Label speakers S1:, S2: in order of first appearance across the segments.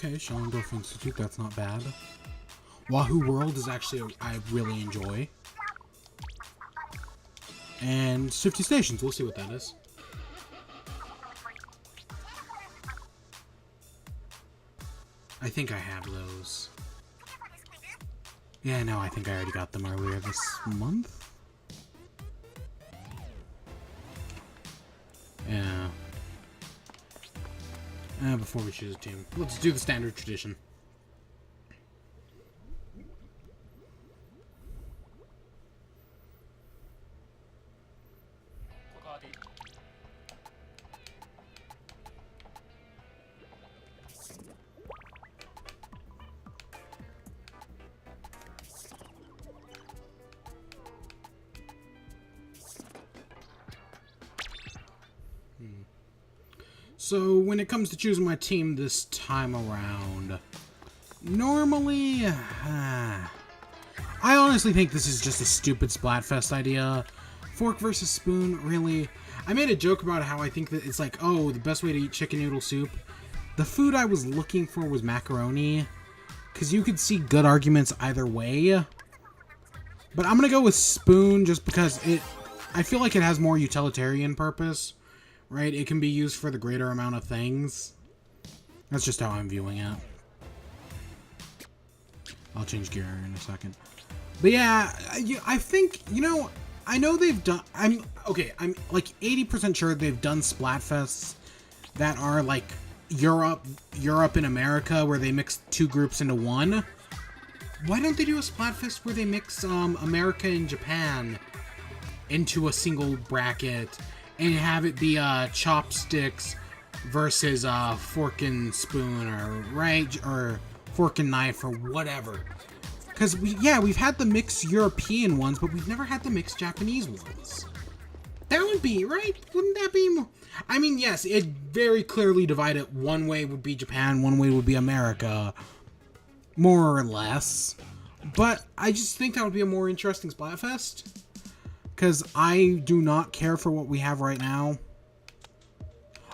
S1: Okay, Schellendorf Institute, that's not bad. Wahoo World is actually I really enjoy. And 50 Stations, we'll see what that is. I think I have those. Yeah, no, I think I already got them earlier this month. Yeah. Before we choose a team, let's do the standard tradition. So, when it comes to choosing my team this time around, normally, I honestly think this is just a stupid Splatfest idea. Fork versus spoon, really? I made a joke about how I think that it's like, oh, the best way to eat chicken noodle soup. The food I was looking for was macaroni, because you could see good arguments either way. But I'm going to go with spoon just because I feel like it has more utilitarian purpose. Right? It can be used for the greater amount of things. That's just how I'm viewing it. I'll change gear in a second. But yeah, I think, you know, I know they've done... I'm like 80% sure they've done Splatfests that are like Europe and America, where they mix two groups into one. Why don't they do a Splatfest where they mix America and Japan into a single bracket and have it be chopsticks versus fork and spoon, or fork and knife, or whatever? Because we've had the mixed European ones, but we've never had the mixed Japanese ones. That would be right. Wouldn't that be more? I mean, yes, it very clearly divided. One way would be Japan, one way would be America, more or less. But I just think that would be a more interesting Splatfest. Because I do not care for what we have right now.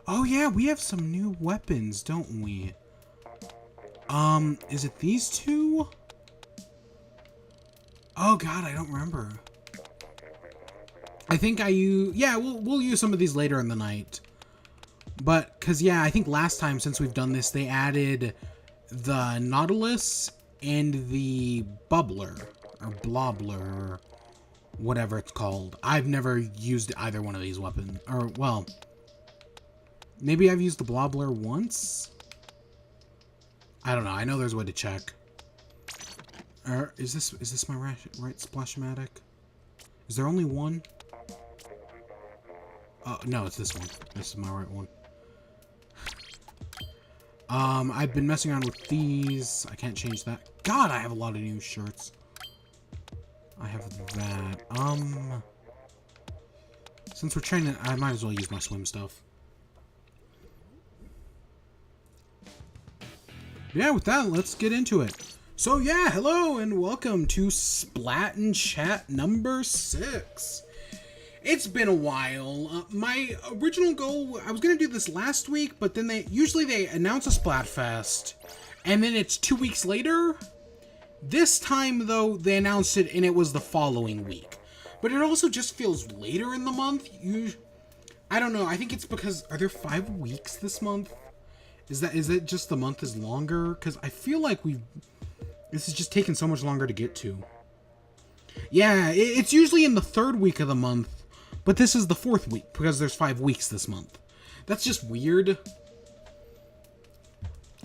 S1: Oh yeah, we have some new weapons, don't we? Is it these two? Oh god, I don't remember. I think we'll use some of these later in the night. But, because yeah, I think last time since we've done this, they added the Nautilus and the Bubbler, or Blobler, whatever it's called. I've never used either one of these weapons. Or, well, maybe I've used the Blobler once? I don't know. I know there's a way to check. Is this my right Splashmatic? Is there only one? Oh, no, it's this one. This is my right one. I've been messing around with these. I can't change that. God, I have a lot of new shirts. I have that. Since we're training, I might as well use my swim stuff. Yeah, with that, let's get into it. So yeah, hello and welcome to Splat and Chat number 6. It's been a while. My original goal, I was going to do this last week, but then they announce a Splatfest, and then it's 2 weeks later. This time, though, they announced it, and it was the following week. But it also just feels later in the month. I don't know. I think it's because, are there 5 weeks this month? Is it just the month is longer? Because I feel like this is just taking so much longer to get to. Yeah, it's usually in the 3rd week of the month, but this is the 4th week because there's 5 weeks this month. That's just weird.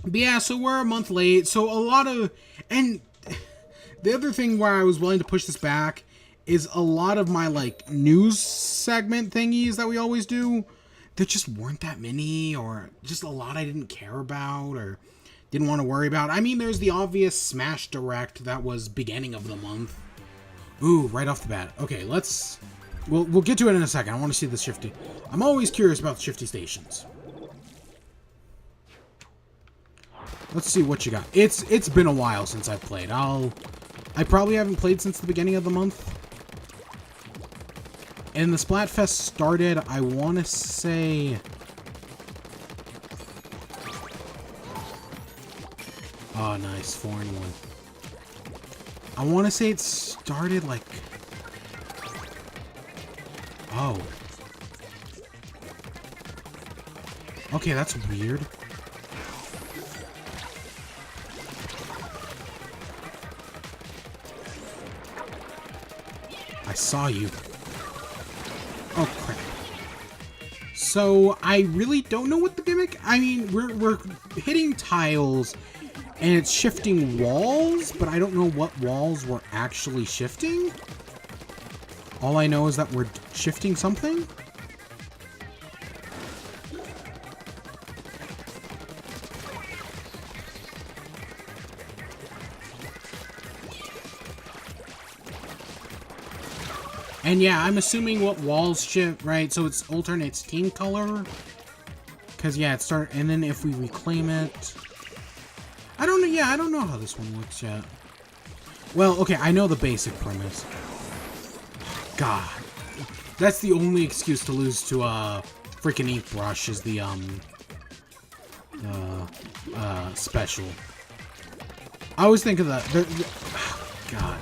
S1: But yeah, so we're a month late. So and the other thing where I was willing to push this back is a lot of my like news segment thingies that we always do. There just weren't that many, or just a lot I didn't care about or didn't want to worry about. I mean, there's the obvious Smash Direct that was beginning of the month. Ooh, right off the bat. Okay, we'll get to it in a second. I want to see the shifty. I'm always curious about the shifty stations. Let's see what you got. It's been a while since I've played. I probably haven't played since the beginning of the month. And the Splatfest started, I want to say... Oh, nice. 4-1. I want to say it started like... Oh. Okay, that's weird. I saw you. Oh, crap. So, I really don't know what the gimmick... I mean, we're hitting tiles, and it's shifting walls, but I don't know what walls we're actually shifting. All I know is that we're shifting something. And yeah, I'm assuming what walls shift, right? So it's alternates team color. Because yeah, it and then if we reclaim it... I don't know, yeah, I don't know how this one works yet. Well, okay, I know the basic premise. God. That's the only excuse to lose to freaking ink brush is the special. I always think of God.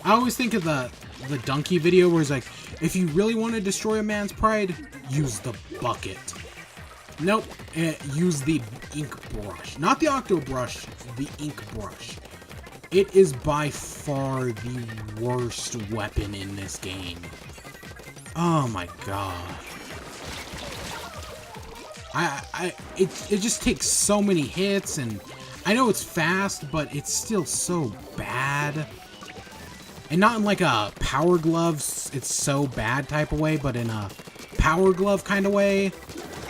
S1: I always think of the donkey video where it's like, if you really want to destroy a man's pride, use the bucket. Nope, use the ink brush. Not the octo brush, the ink brush. It is by far the worst weapon in this game. Oh my god. It just takes so many hits, and I know it's fast, but it's still so bad. And not in like a power gloves, it's so bad type of way, but in a power glove kind of way,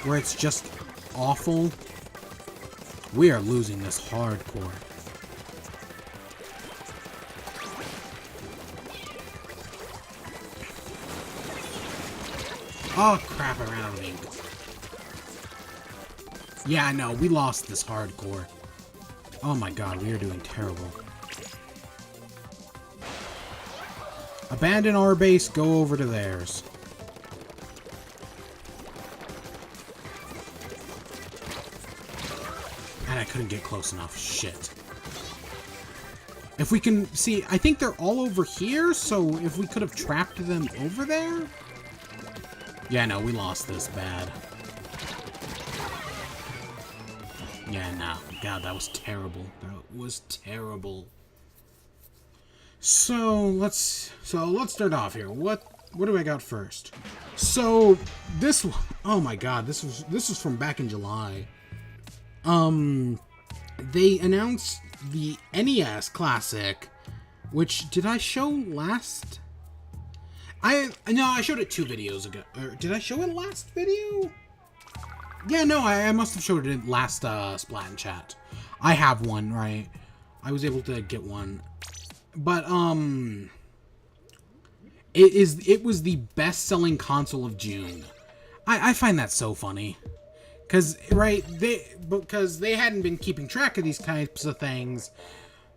S1: where it's just awful. We are losing this hardcore. Oh crap, I ran out of ink. Yeah, I know, we lost this hardcore. Oh my god, we are doing terrible. Abandon our base, go over to theirs. And I couldn't get close enough. Shit. If we can see, I think they're all over here, so if we could have trapped them over there? Yeah, no, we lost this bad. Yeah, no. God, that was terrible. That was terrible. So let's start off here. What do I got first? So this, oh my god, this was from back in July. They announced the NES Classic, which did I show last? No, I showed it 2 videos ago. Or did I show it last video? Yeah, no, I must have showed it last Splat and Chat. I have one, right? I was able to get one. But it was the best-selling console of June. I find that so funny. Because they hadn't been keeping track of these types of things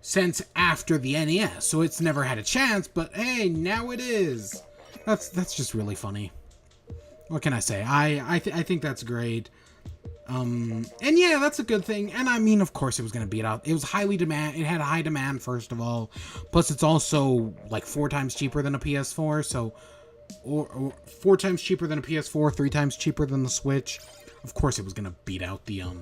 S1: since after the NES, so it's never had a chance, but hey, now it is. That's just really funny. What can I say? I think that's great. And yeah, that's a good thing. And I mean, of course it was going to beat out. It was highly demand. It had a high demand, first of all. Plus, it's also like 4 times cheaper than a PS4. So, or 4 times cheaper than a PS4, 3 times cheaper than the Switch. Of course, it was going to beat out the Of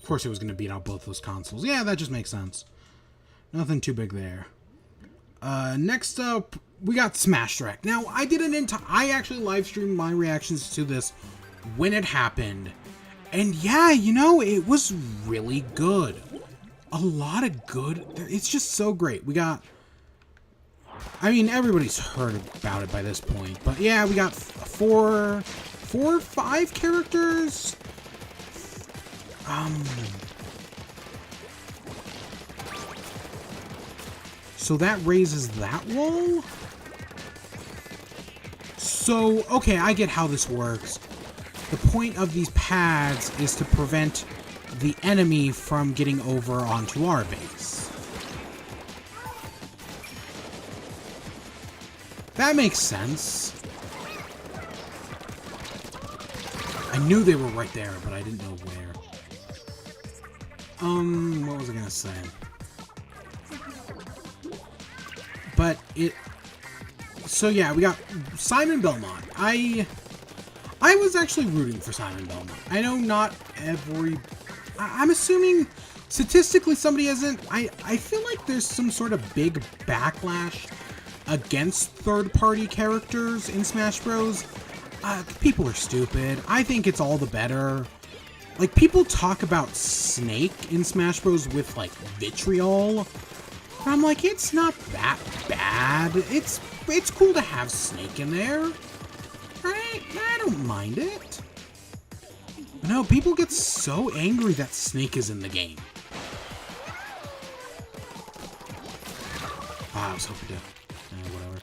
S1: course, it was going to beat out both those consoles. Yeah, that just makes sense. Nothing too big there. Next up, we got Smash Direct. Now, I actually live streamed my reactions to this when it happened. And yeah, you know, it was really good. A lot of good. It's just so great. We got, I mean, everybody's heard about it by this point. But yeah, we got 4 or 5 characters. So that raises that wall? So, okay, I get how this works. The point of these pads is to prevent the enemy from getting over onto our base. That makes sense. I knew they were right there, but I didn't know where. What was I gonna say? But so yeah, we got Simon Belmont. I was actually rooting for Simon Belmont. I know not every... I'm assuming statistically somebody hasn't... I feel like there's some sort of big backlash against third-party characters in Smash Bros. People are stupid. I think it's all the better. Like, people talk about Snake in Smash Bros. With, like, vitriol. And I'm like, it's not that bad. It's cool to have Snake in there. Right? I don't mind it. But no, people get so angry that Snake is in the game. I was hoping to... whatever.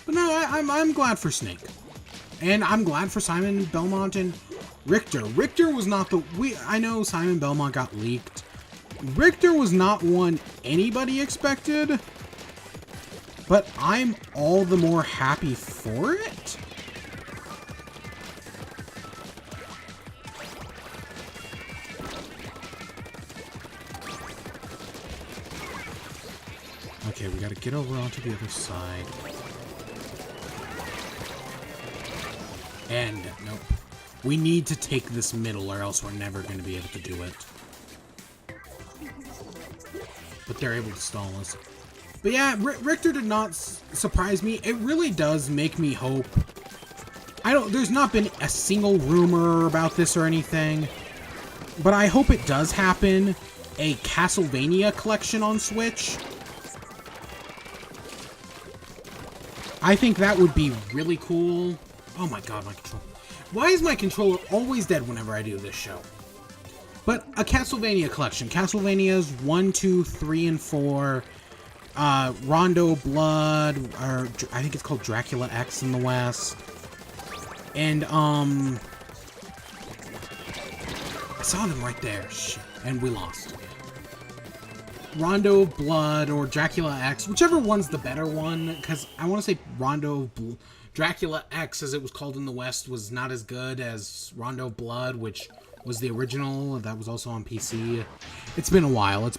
S1: But no, I'm glad for Snake. And I'm glad for Simon Belmont and Richter. Richter was not the... I know Simon Belmont got leaked. Richter was not one anybody expected. But I'm all the more happy for it. Okay, we gotta get over onto the other side. And, nope. We need to take this middle or else we're never going to be able to do it. But they're able to stall us. But yeah, Richter did not surprise me. It really does make me hope. There's not been a single rumor about this or anything. But I hope it does happen. A Castlevania collection on Switch. I think that would be really cool. Oh my god, my controller. Why is my controller always dead whenever I do this show? But a Castlevania collection. Castlevanias 1, 2, 3, and 4. Rondo Blood, or I think it's called Dracula X in the West. And, I saw them right there. Shit. And we lost. Rondo of Blood or Dracula X, whichever one's the better one, because I want to say Dracula X, as it was called in the West, was not as good as Rondo of Blood, which was the original, that was also on PC. It's been a while,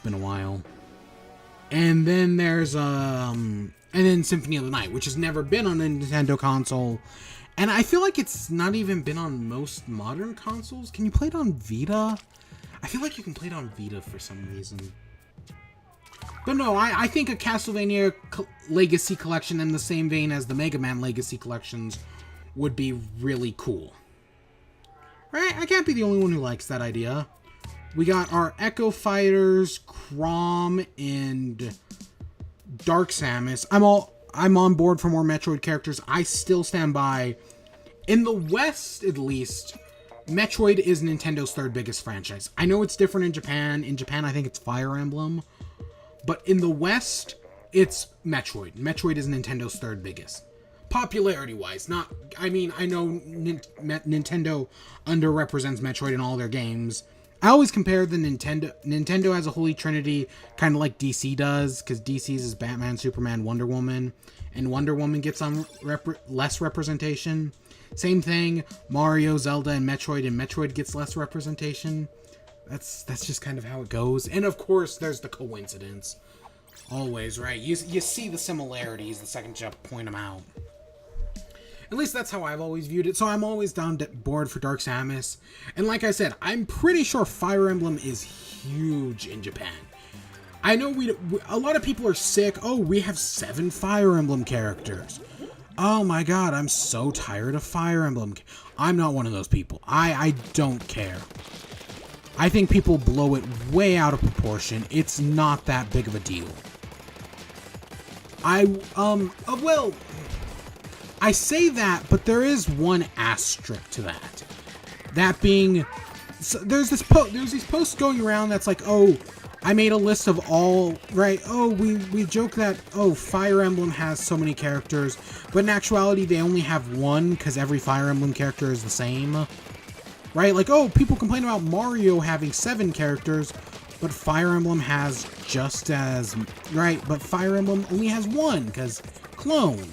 S1: And then there's, and then Symphony of the Night, which has never been on a Nintendo console. And I feel like it's not even been on most modern consoles. Can you play it on Vita? I feel like you can play it on Vita for some reason. But no, I think a Castlevania Legacy Collection in the same vein as the Mega Man Legacy Collections would be really cool. Right? I can't be the only one who likes that idea. We got our Echo Fighters, Chrom, and Dark Samus. I'm on board for more Metroid characters. I still stand by. In the West, at least, Metroid is Nintendo's third biggest franchise. I know it's different in Japan. In Japan, I think it's Fire Emblem. But in the West, it's Metroid. Metroid is Nintendo's third biggest. Popularity-wise, not... I mean, I know Nintendo underrepresents Metroid in all their games. I always compare the Nintendo as a holy trinity, kind of like DC does, because DC's is Batman, Superman, Wonder Woman, and Wonder Woman gets on less representation. Same thing, Mario, Zelda, and Metroid gets less representation. That's just kind of how it goes. And of course, there's the coincidence. Always, right? You see the similarities the second you point them out. At least that's how I've always viewed it. So I'm always down board for Dark Samus. And like I said, I'm pretty sure Fire Emblem is huge in Japan. I know a lot of people are sick. Oh, we have 7 Fire Emblem characters. Oh my god, I'm so tired of Fire Emblem. I'm not one of those people. I don't care. I think people blow it way out of proportion. It's not that big of a deal. Well, I say that, but there is one asterisk to that. That being, so there's these posts going around that's like, oh, I made a list of all, right? Oh, we joke that, oh, Fire Emblem has so many characters, but in actuality, they only have one because every Fire Emblem character is the same. Right? Like, oh, people complain about Mario having 7 characters, but Fire Emblem has just as... Right, but Fire Emblem only has 1, because Clone.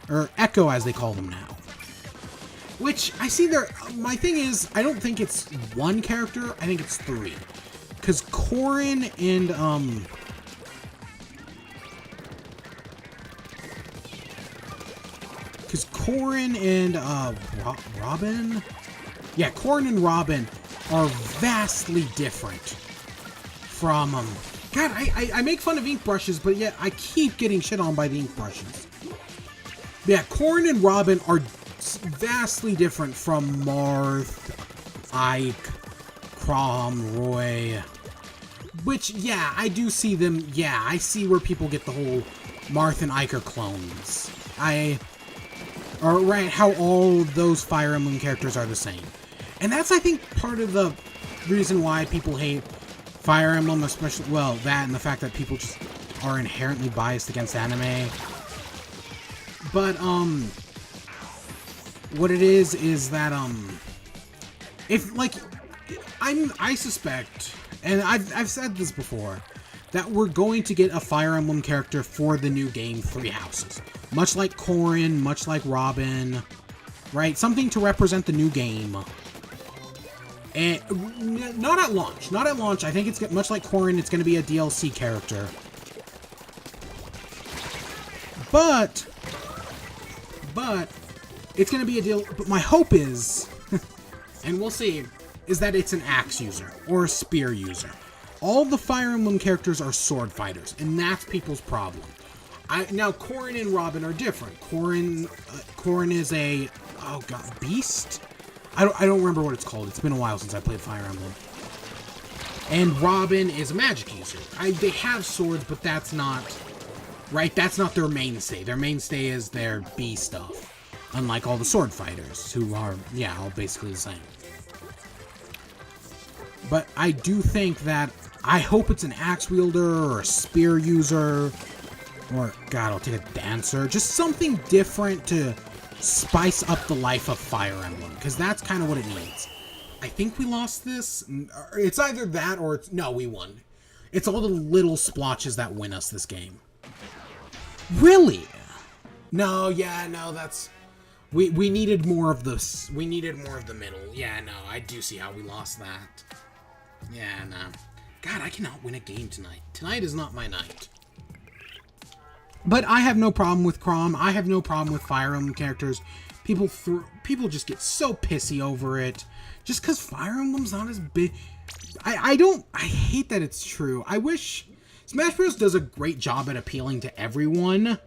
S1: Or Echo, as they call them now. Which, I see there... My thing is, I don't think it's 1 character, I think it's 3. Because Corrin and, Robin? Yeah, Corrin and Robin are vastly different from, God, I make fun of ink brushes, but yet I keep getting shit on by the ink brushes. Yeah, Corrin and Robin are vastly different from Marth, Ike, Crom, Roy. Which, yeah, I do see them. Yeah, I see where people get the whole Marth and Ike are clones. Or, right, how all those Fire Emblem characters are the same. And that's, I think, part of the reason why people hate Fire Emblem, especially, well, that and the fact that people just are inherently biased against anime. But, what it is that, if, like, I suspect, and I've said this before, that we're going to get a Fire Emblem character for the new game, Three Houses. Much like Corrin, much like Robin, right? Something to represent the new game. And not at launch. Not at launch. I think it's much like Corrin, it's going to be a DLC character. But it's going to be a deal. But my hope is, and we'll see, is that it's an axe user or a spear user. All the Fire Emblem characters are sword fighters, and that's people's problem. Now, Corrin and Robin are different. Corrin is a, oh god, beast? I don't remember what it's called. It's been a while since I played Fire Emblem. And Robin is a magic user. They have swords, but that's not, right? That's not their mainstay. Their mainstay is their bee stuff. Unlike all the sword fighters, who are, yeah, all basically the same. But I do think that, I hope it's an axe wielder or a spear user. Or, God, I'll take a dancer. Just something different to spice up the life of Fire Emblem. Because that's kind of what it needs. I think we lost this. It's either that or it's... No, we won. It's all the little splotches that win us this game. Really? No, yeah, no, that's... We needed more of this. We needed more of the middle. Yeah, no, I do see how we lost that. Yeah, no. God, I cannot win a game tonight. Tonight is not my night. But I have no problem with Crom. I have no problem with Fire Emblem characters. People just get so pissy over it. Just because Fire Emblem's not as big. I hate that it's true. I wish Smash Bros. Does a great job at appealing to everyone.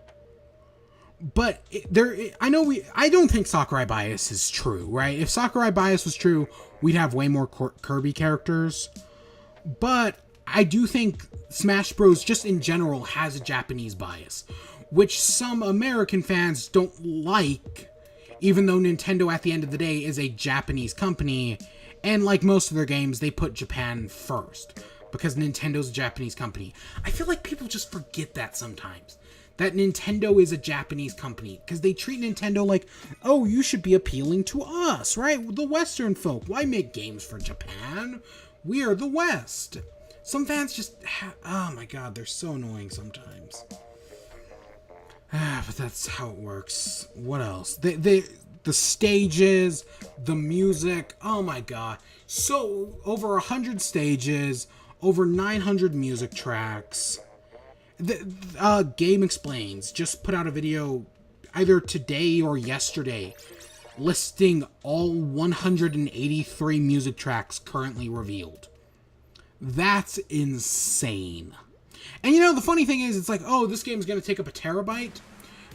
S1: But I don't think Sakurai bias is true, right? If Sakurai bias was true, we'd have way more Kirby characters. But I do think Smash Bros. Just in general has a Japanese bias, which some American fans don't like, even though Nintendo at the end of the day is a Japanese company, and like most of their games, they put Japan first, because Nintendo's a Japanese company. I feel like people just forget that sometimes, that Nintendo is a Japanese company, because they treat Nintendo like, oh, you should be appealing to us, right? The Western folk. Why make games for Japan? We are the West. Some fans just oh my god, they're so annoying sometimes. But that's how it works. What else? The stages, the music, oh my god. So, over 100 stages, over 900 music tracks. The Game Explains just put out a video either today or yesterday listing all 183 music tracks currently revealed. That's insane. And you know, the funny thing is, it's like, oh, this game's gonna take up a terabyte.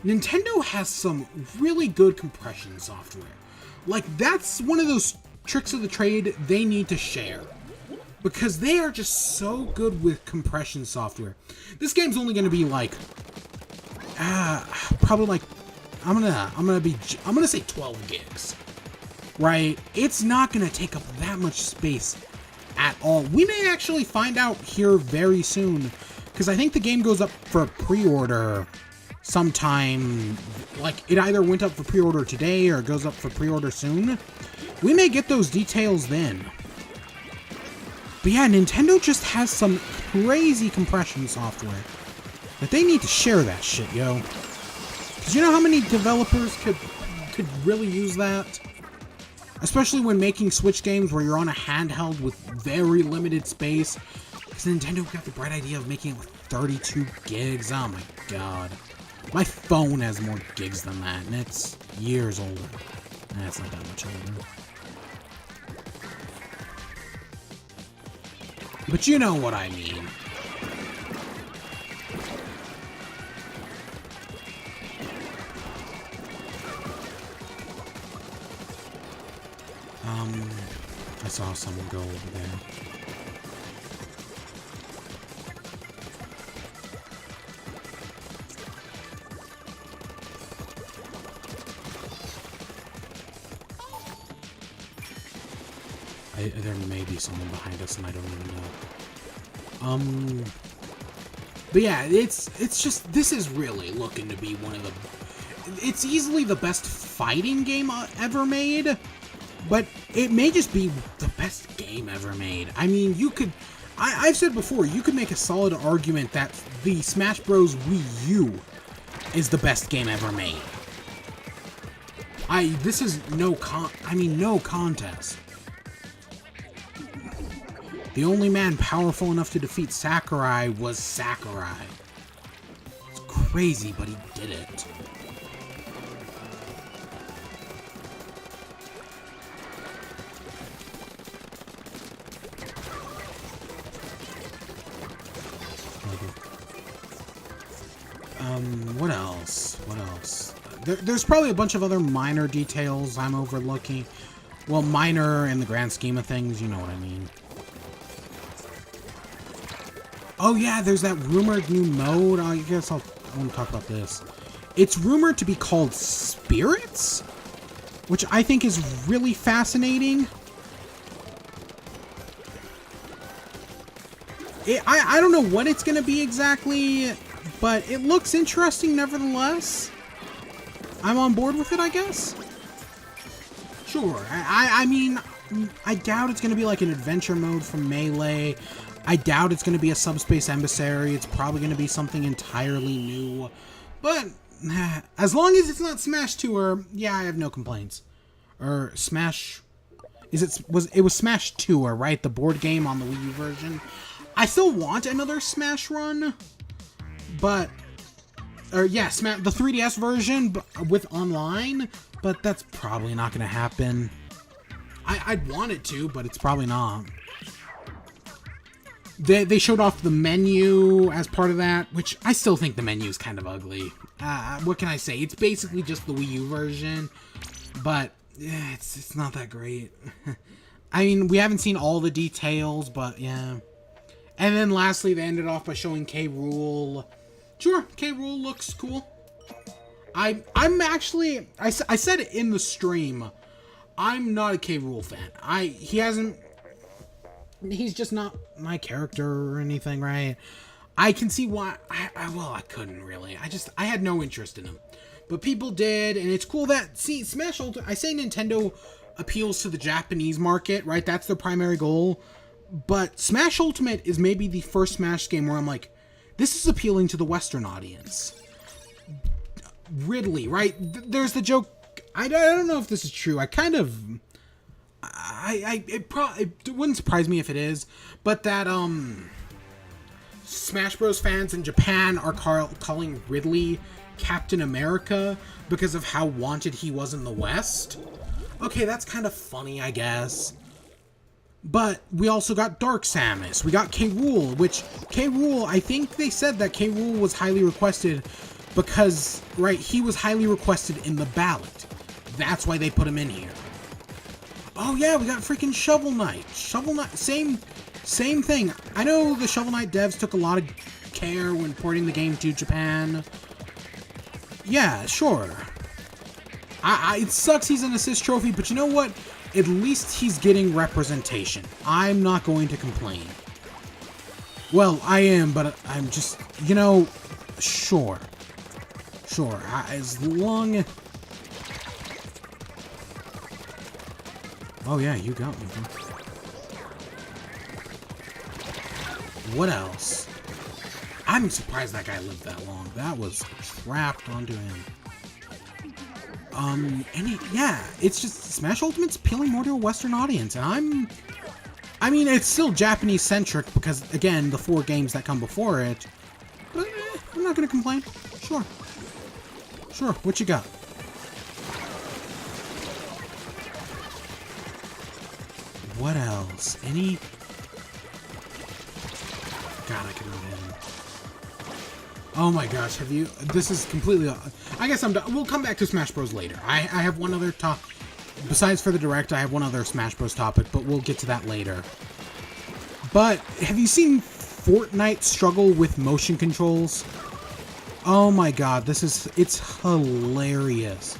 S1: Nintendo has some really good compression software. Like, that's one of those tricks of the trade they need to share. Because they are just so good with compression software. This game's only gonna be like, probably like, I'm gonna say 12 gigs. Right? It's not gonna take up that much space at all. We may actually find out here very soon, because I think the game goes up for pre-order sometime, like it either went up for pre-order today or it goes up for pre-order soon. We may get those details then. But yeah, Nintendo just has some crazy compression software that they need to share that shit, yo. Because you know how many developers could really use that? Especially when making Switch games where you're on a handheld with very limited space. Because Nintendo got the bright idea of making it with 32 gigs. Oh my god. My phone has more gigs than that, and it's years older. That's not that much older. But you know what I mean. I saw someone go over there. There may be someone behind us and I don't even know. But yeah, it's just, this is really looking to be one of the, it's easily the best fighting game ever made, but it may just be the best game ever made. I mean, you could, I've said before, you could make a solid argument that the Smash Bros. Wii U is the best game ever made. This is no contest. The only man powerful enough to defeat Sakurai was Sakurai. It's crazy, but he did it. What else? What else? There's probably a bunch of other minor details I'm overlooking. Well, minor in the grand scheme of things, you know what I mean. Oh yeah, there's that rumored new mode. I guess I want to talk about this. It's rumored to be called Spirits, which I think is really fascinating. I don't know what it's going to be exactly, but it looks interesting nevertheless. I'm on board with it, I guess. Sure. I mean, I doubt it's going to be like an adventure mode from Melee. I doubt it's going to be a subspace emissary. It's probably going to be something entirely new. But as long as it's not Smash Tour, yeah, I have no complaints. Or Smash... It was Smash Tour, right? The board game on the Wii U version. I still want another Smash run, but... Or yeah, the 3DS version with online, but that's probably not going to happen. I'd want it to, but it's probably not. They showed off the menu as part of that, which I still think the menu is kind of ugly. What can I say? It's basically just the Wii U version, but yeah, it's not that great. I mean, we haven't seen all the details, but yeah. And then lastly, they ended off by showing K. Rool. Sure, K. Rool looks cool. I'm actually, I said it in the stream, I'm not a K. Rool fan. He's just not my character or anything, right? I can see why, well, I couldn't really. I had no interest in him. But people did, and it's cool that, see, Smash Ultimate, I say Nintendo appeals to the Japanese market, right? That's their primary goal. But Smash Ultimate is maybe the first Smash game where I'm like, this is appealing to the Western audience. Ridley, right? There's the joke, I don't know if this is true. I kind of... it wouldn't surprise me if it is, but that Smash Bros fans in Japan are calling Ridley Captain America because of how wanted he was in the West. Okay, that's kind of funny, I guess. But we also got Dark Samus. We got K. Rool, which K. Rool, I think they said that K. Rool was highly requested because, right, he was highly requested in the ballot. That's why they put him in here. Oh yeah, we got freaking Shovel Knight. Shovel Knight, same thing. I know the Shovel Knight devs took a lot of care when porting the game to Japan. Yeah, sure. It sucks he's an assist trophy, but you know what? At least he's getting representation. I'm not going to complain. Well, I am, but I'm just, you know, sure. Sure, as long... Oh yeah, you got me. What else? I'm surprised that guy lived that long. That was trapped onto him. Yeah, it's just Smash Ultimate's appealing more to a Western audience, and I mean, it's still Japanese-centric because, again, the 4 games that come before it, but I'm not gonna complain. Sure. Sure, what you got? What else? Any... God, I could not hit him. Oh my gosh, have you... This is completely... I guess I'm done. We'll come back to Smash Bros. Later. I have one other top... Besides for the Direct, I have one other Smash Bros. Topic, but we'll get to that later. But, have you seen Fortnite struggle with motion controls? Oh my god, it's hilarious.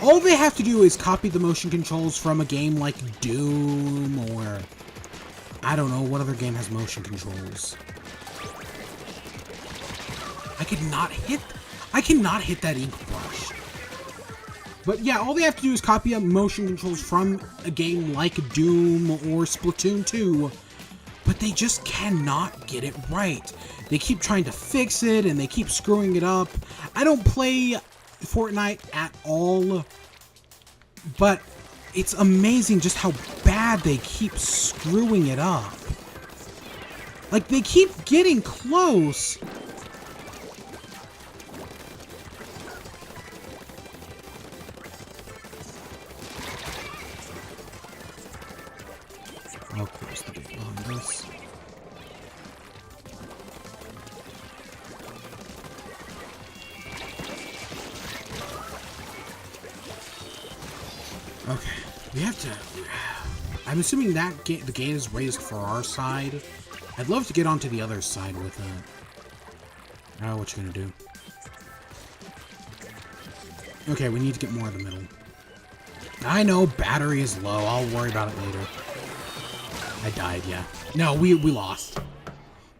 S1: All they have to do is copy the motion controls from a game like Doom, or... I don't know, what other game has motion controls? I cannot hit that ink brush. But yeah, all they have to do is copy up motion controls from a game like Doom or Splatoon 2, but they just cannot get it right. They keep trying to fix it, and they keep screwing it up. I don't play Fortnite at all, but it's amazing just how bad they keep screwing it up. Like, they keep getting close. Of course, the gate behind us. Okay, we have to... I'm assuming that the gate is raised for our side. I'd love to get onto the other side with it. Oh, what you gonna do? Okay, we need to get more in the middle. I know, battery is low. I'll worry about it later. I died, yeah. No, we lost.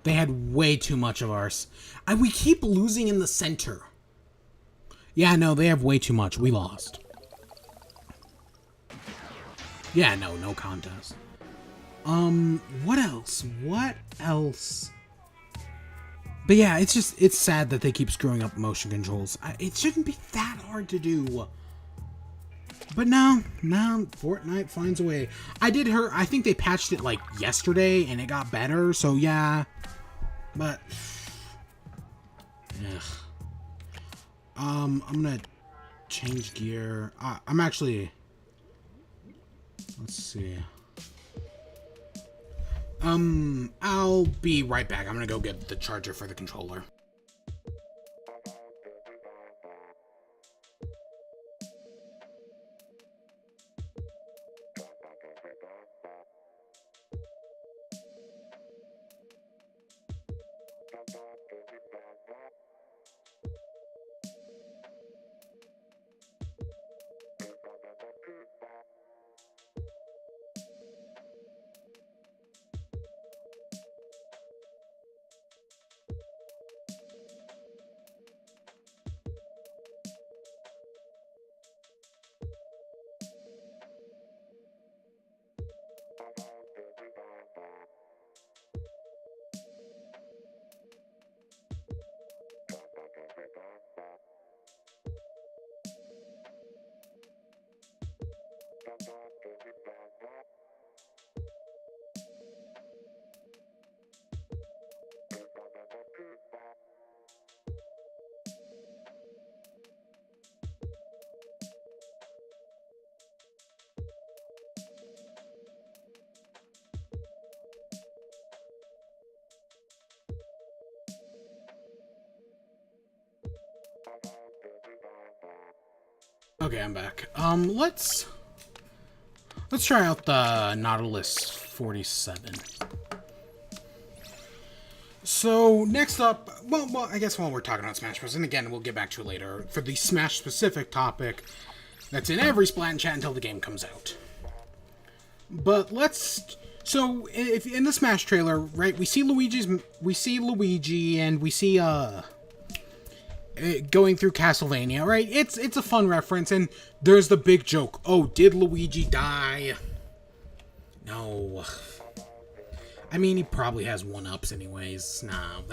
S1: They had way too much of ours. We keep losing in the center. Yeah, no, they have way too much. We lost. Yeah, no contest. What else? What else? But yeah, it's sad that they keep screwing up motion controls. It shouldn't be that hard to do. But no, Fortnite finds a way. I think they patched it like yesterday and it got better, so yeah. But, ugh. I'm gonna change gear. I'm actually, let's see. I'll be right back. I'm gonna go get the charger for the controller. Okay, I'm back. Let's try out the Nautilus 47. So, next up, well, I guess while we're talking about Smash Bros., and again, we'll get back to it later, for the Smash-specific topic that's in every Splat chat until the game comes out. But so, if in the Smash trailer, right, we see Luigi, and we see, going through Castlevania, right? It's a fun reference, and there's the big joke. Oh, did Luigi die? No. I mean, he probably has one-ups anyways. No,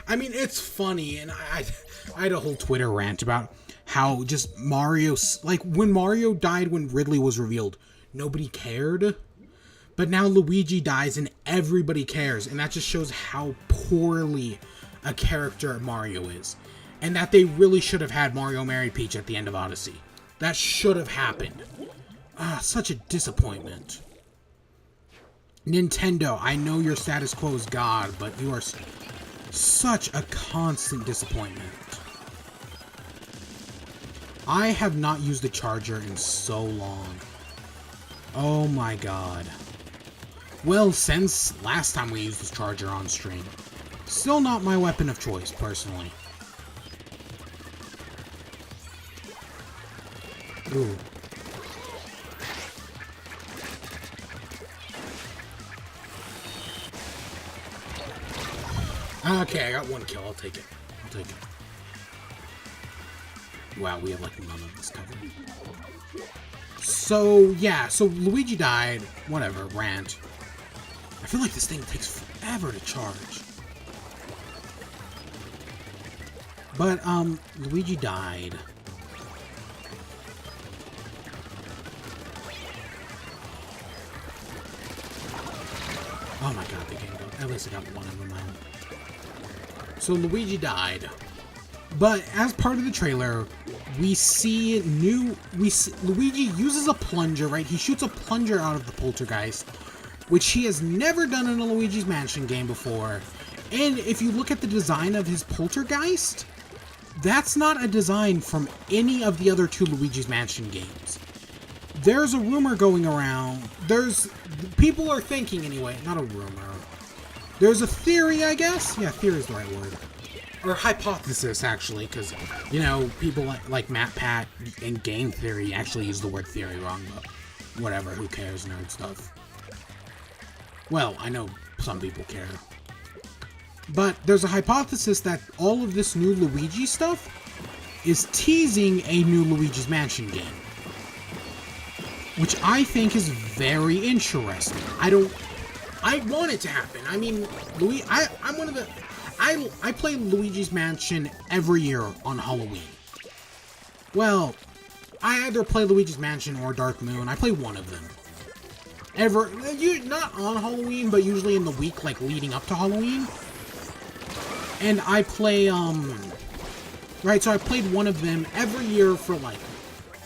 S1: I mean, it's funny, and I had a whole Twitter rant about how just Mario, like when Mario died when Ridley was revealed, nobody cared. But now Luigi dies and everybody cares, and that just shows how poorly a character Mario is. And that they really should have had Mario marry Peach at the end of Odyssey. That should have happened. Ah, such a disappointment. Nintendo, I know your status quo is God, but you are such a constant disappointment. I have not used the charger in so long. Oh my god. Well, since last time we used this charger on stream. Still not my weapon of choice, personally. Ooh. Okay, I got one kill. I'll take it. I'll take it. Wow, we have like none of this covered. So, yeah. So, Luigi died. Whatever. Rant. I feel like this thing takes forever to charge. But, Luigi died. Oh my god, they can't go. At least I got one of them out. So Luigi died. But as part of the trailer, we see Luigi uses a plunger, right? He shoots a plunger out of the poltergeist, which he has never done in a Luigi's Mansion game before. And if you look at the design of his poltergeist, that's not a design from any of the other two Luigi's Mansion games. There's a rumor going around. People are thinking anyway, not a rumor. There's a theory, I guess? Yeah, theory is the right word. Or hypothesis, actually, because, you know, people like Matt Pat and game theory actually use the word theory wrong, but whatever, who cares, nerd stuff. Well, I know some people care. But there's a hypothesis that all of this new Luigi stuff is teasing a new Luigi's Mansion game. Which I think is very interesting. I want it to happen. I mean, I'm one of the... I play Luigi's Mansion every year on Halloween. Well, I either play Luigi's Mansion or Dark Moon. I play one of them. Not on Halloween, but usually in the week, like, leading up to Halloween. And I play, right, so I played one of them every year for, like,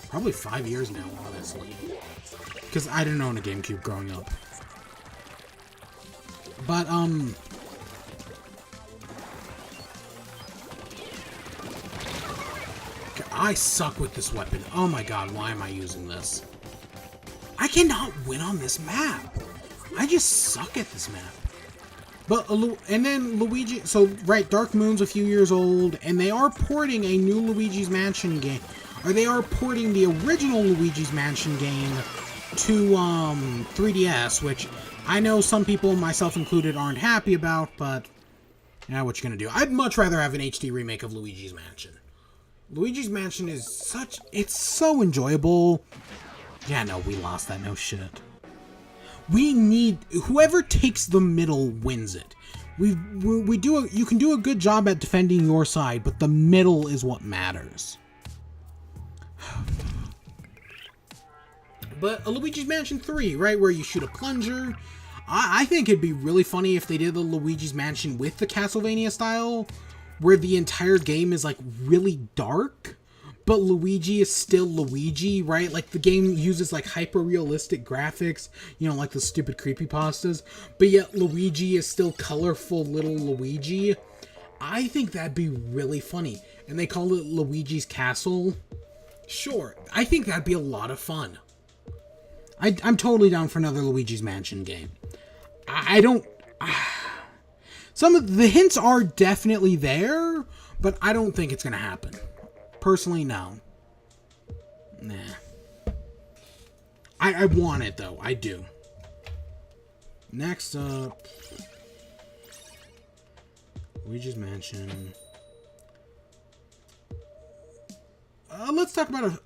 S1: probably 5 years now, honestly. Because I didn't own a GameCube growing up. But, I suck with this weapon. Oh my god, why am I using this? I cannot win on this map. I just suck at this map. But, and then Luigi, so, right, Dark Moon's a few years old, and they are porting a new Luigi's Mansion game. Or they are porting the original Luigi's Mansion game to, 3DS, which I know some people, myself included, aren't happy about, but, yeah, what you gonna do? I'd much rather have an HD remake of Luigi's Mansion. Luigi's Mansion is it's so enjoyable. Yeah, no, we lost that, no shit. We need, whoever takes the middle wins it. You can do a good job at defending your side, but the middle is what matters. But a Luigi's Mansion 3, right, where you shoot a plunger. I think it'd be really funny if they did the Luigi's Mansion with the Castlevania style, where the entire game is, like, really dark, but Luigi is still Luigi, right? Like, the game uses, like, hyper-realistic graphics, you know, like the stupid creepypastas, but yet Luigi is still colorful little Luigi. I think that'd be really funny. And they call it Luigi's Castle. Sure, I think that'd be a lot of fun. I'm totally down for another Luigi's Mansion game. Some of the hints are definitely there, but I don't think it's going to happen. Personally, no. Nah. I want it, though. I do. Next up... Luigi's Mansion. Let's talk about,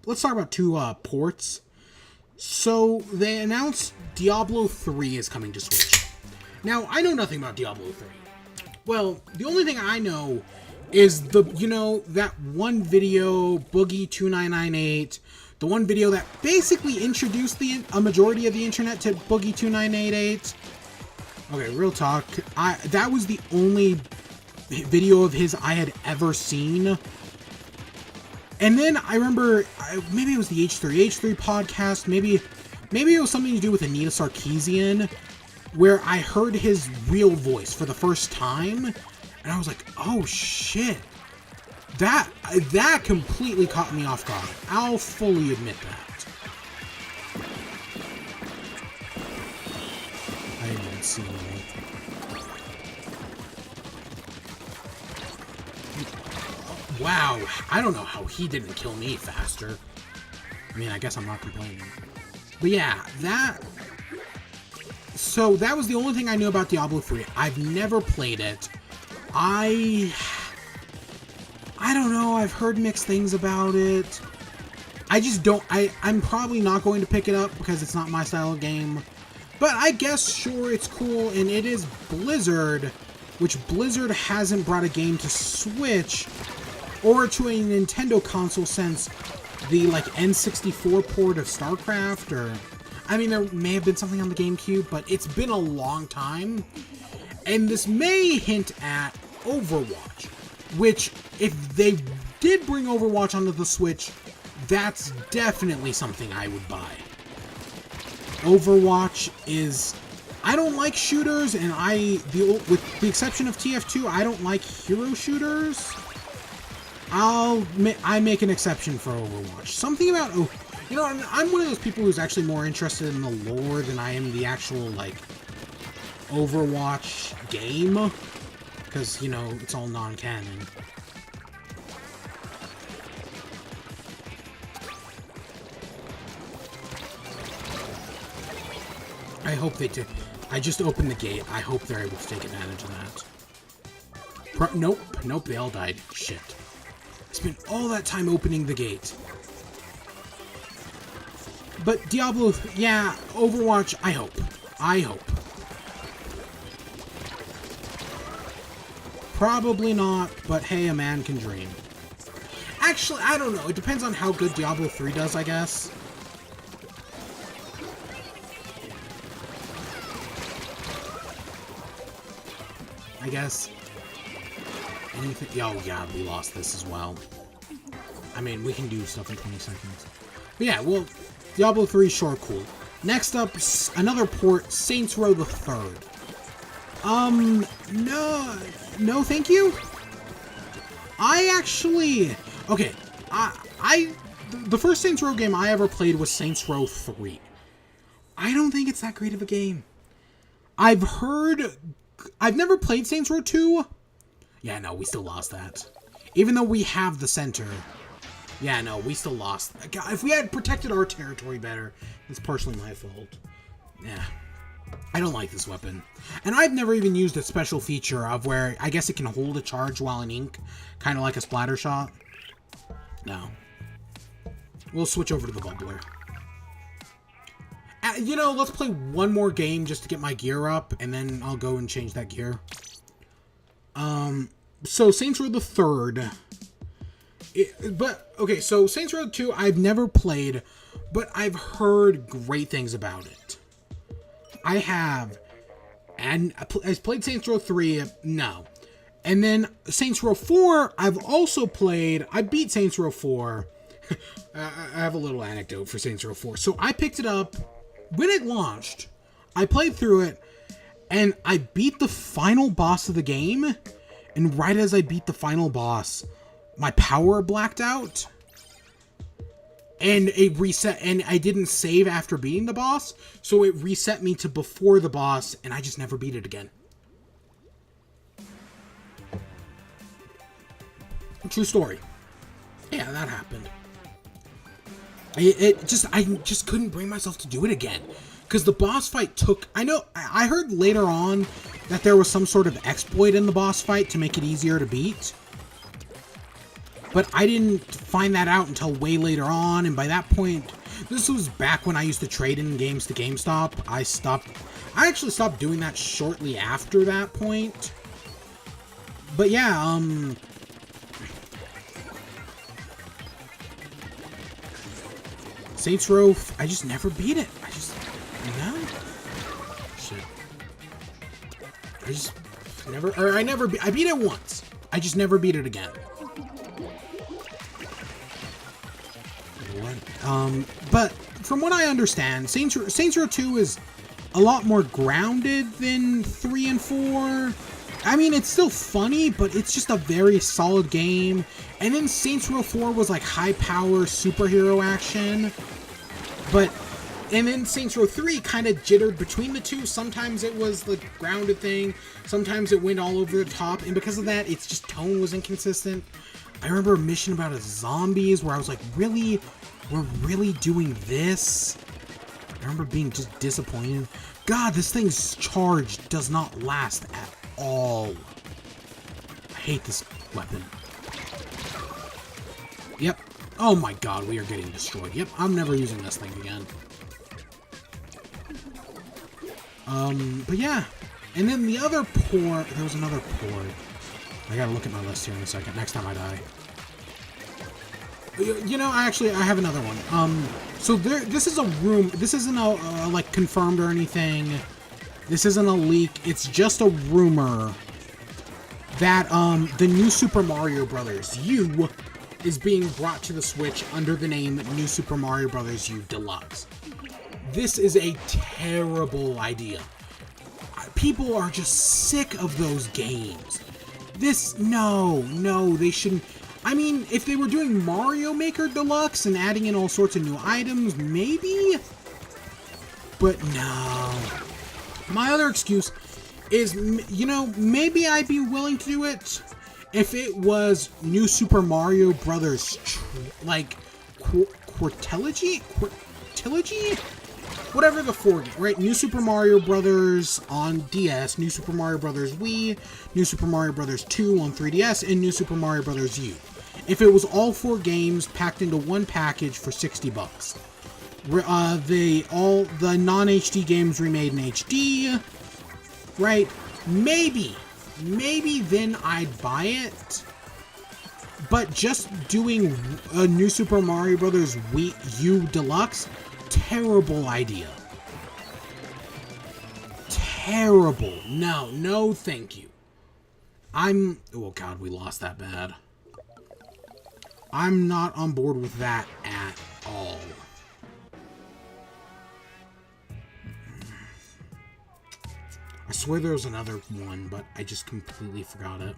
S1: let's talk about two ports. So, they announced Diablo 3 is coming to Switch. Now, I know nothing about Diablo 3. Well, the only thing I know is the, you know, that one video, Boogie2998, the one video that basically introduced a majority of the internet to Boogie2988. Okay, real talk. That was the only video of his I had ever seen. And then I remember, maybe it was the H3 podcast, maybe it was something to do with Anita Sarkeesian, where I heard his real voice for the first time, and I was like, oh shit. That completely caught me off guard. I'll fully admit that. I didn't even see anything. Wow, I don't know how he didn't kill me faster. I mean, I guess I'm not complaining. But yeah, so that was the only thing I knew about Diablo 3. I've never played it. I don't know, I've heard mixed things about it. I just don't, I'm probably not going to pick it up because it's not my style of game. But I guess, sure, it's cool, and it is Blizzard, which Blizzard hasn't brought a game to Switch or to a Nintendo console since the, like, N64 port of StarCraft, or... I mean, there may have been something on the GameCube, but it's been a long time. And this may hint at Overwatch, which, if they did bring Overwatch onto the Switch, that's definitely something I would buy. Overwatch is... I don't like shooters, and with the exception of TF2, I don't like hero shooters. I make an exception for Overwatch. Something about... Oh, you know, I'm one of those people who's actually more interested in the lore than I am the actual, like, Overwatch game. Because, you know, it's all non-canon. I hope they do. I just opened the gate. I hope they're able to take advantage of that. Nope, they all died. Shit. I spent all that time opening the gate. But Diablo, yeah, Overwatch, I hope. Probably not, but hey, a man can dream. Actually, I don't know. It depends on how good Diablo 3 does, I guess. Anything? Oh, yeah, we lost this as well. I mean, we can do stuff in 20 seconds. But yeah, well, Diablo 3, sure, cool. Next up, another port, Saints Row the Third. No, thank you. Okay, the first Saints Row game I ever played was Saints Row 3. I don't think it's that great of a game. I've never played Saints Row 2. Yeah, no, we still lost that. Even though we have the center. Yeah, no, we still lost. If we had protected our territory better, it's partially my fault. Yeah. I don't like this weapon. And I've never even used a special feature of where I guess it can hold a charge while in ink. Kind of like a splatter shot. No. We'll switch over to the bubbler. You know, let's play one more game just to get my gear up, and then I'll go and change that gear. So Saints Row the Third. Okay, so Saints Row 2 I've never played, but I've heard great things about it. I have. And I've played Saints Row 3, no. And then Saints Row 4, I've also played. I beat Saints Row 4. I have a little anecdote for Saints Row 4. So I picked it up when it launched. I played through it, and I beat the final boss of the game. And right as I beat the final boss, my power blacked out. And it reset, and I didn't save after beating the boss, so it reset me to before the boss, and I just never beat it again. True story. Yeah, that happened. I just couldn't bring myself to do it again. Because the boss fight took... I heard later on that there was some sort of exploit in the boss fight to make it easier to beat. But I didn't find that out until way later on, and by that point... This was back when I used to trade in games to GameStop. I actually stopped doing that shortly after that point. But yeah, Saints Row, I just never beat it. No. Shit. I beat it once. I just never beat it again. What? But from what I understand, Saints Row 2 is a lot more grounded than 3 and 4. I mean, it's still funny, but it's just a very solid game. And then Saints Row 4 was like high-power superhero action. And then Saints Row 3 kind of jittered between the two. Sometimes it was the grounded thing. Sometimes it went all over the top. And because of that, its just tone was inconsistent. I remember a mission about zombies where I was like, really? We're really doing this? I remember being just disappointed. God, this thing's charge does not last at all. I hate this weapon. Yep. Oh my god, we are getting destroyed. Yep, I'm never using this thing again. But yeah. And then the other port, there was another port. I gotta look at my list here in a second, next time I die. You know, I have another one. So this is a room, this isn't a like, confirmed or anything. This isn't a leak, it's just a rumor that, the new Super Mario Bros. U is being brought to the Switch under the name New Super Mario Bros. U Deluxe. This is a terrible idea. People are just sick of those games. No, they shouldn't. I mean, if they were doing Mario Maker Deluxe and adding in all sorts of new items, maybe? But no. My other excuse is, you know, maybe I'd be willing to do it if it was New Super Mario Brothers, like, Quartilogy? Whatever the 4, right? New Super Mario Brothers on DS, New Super Mario Brothers Wii, New Super Mario Brothers 2 on 3DS, and New Super Mario Brothers U. If it was all 4 games packed into one package for $60. All the non-HD games remade in HD, right? Maybe then I'd buy it. But just doing a New Super Mario Brothers Wii U Deluxe, terrible idea. Terrible. No, thank you. Oh god, we lost that bad. I'm not on board with that at all. I swear there was another one, but I just completely forgot it.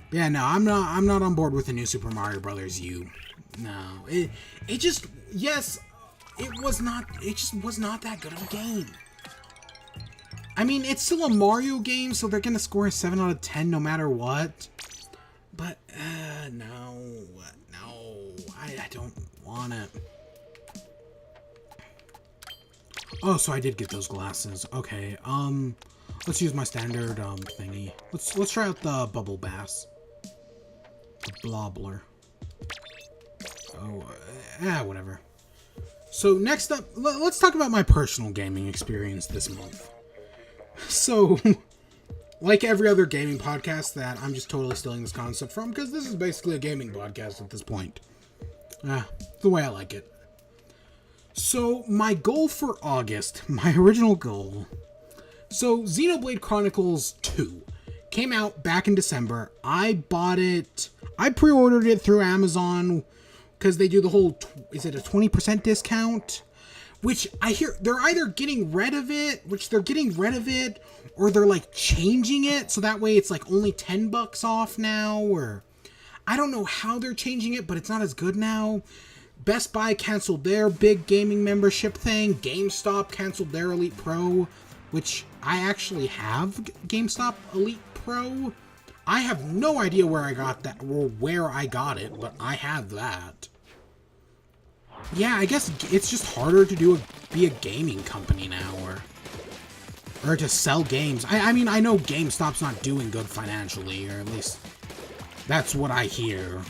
S1: But yeah, no, I'm not on board with the New Super Mario Brothers U. No, it just, yes, it just was not that good of a game. I mean, it's still a Mario game, so they're gonna score a 7 out of 10 no matter what. But, no, I don't want it. Oh, so I did get those glasses. Okay, let's use my standard, thingy. Let's try out the Bubble Bass. The Blobbler. Oh, whatever. So, next up, let's talk about my personal gaming experience this month. So, like every other gaming podcast that I'm just totally stealing this concept from, because this is basically a gaming podcast at this point. The way I like it. So, my goal for August, my original goal. So, Xenoblade Chronicles 2 came out back in December. I bought it. I pre-ordered it through Amazon because they do the whole, is it a 20% discount? Which I hear they're either getting rid of it, or they're like changing it. So that way it's like only $10 off now, or I don't know how they're changing it, but it's not as good now. Best Buy canceled their big gaming membership thing. GameStop canceled their Elite Pro, which I actually have GameStop Elite Pro. I have no idea where I got that, or where I got it, but I have that. Yeah, I guess it's just harder to be a gaming company now, or to sell games. I mean, I know GameStop's not doing good financially, or at least that's what I hear.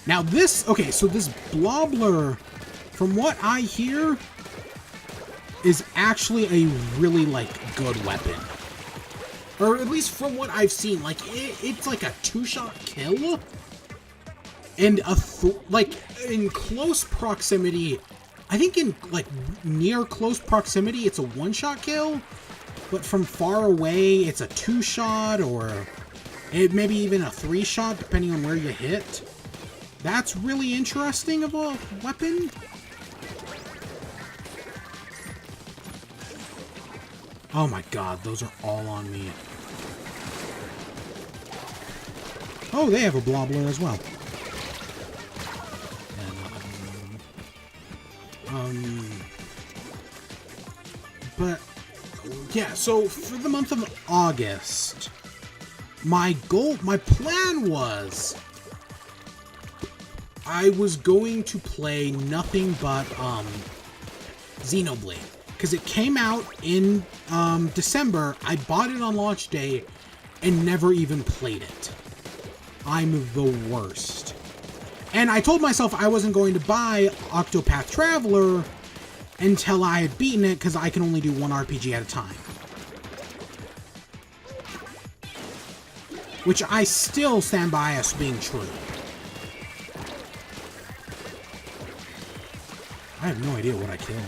S1: Now this, okay, so this Blobbler, from what I hear, is actually a really, like, good weapon. Or at least from what I've seen, like, it's like a 2-shot kill. And like, in close proximity, I think in, like, near close proximity, it's a 1-shot kill. But from far away, it's a 2-shot, or maybe even a 3-shot, depending on where you hit. That's really interesting of a weapon. Oh my god, those are all on me. Oh, they have a blobbler as well. But, yeah, so for the month of August, my plan was, I was going to play nothing but, Xenoblade. Because it came out in, December, I bought it on launch day, and never even played it. I'm the worst. And I told myself I wasn't going to buy Octopath Traveler until I had beaten it, because I can only do one RPG at a time. Which I still stand by as being true. I have no idea what I killed.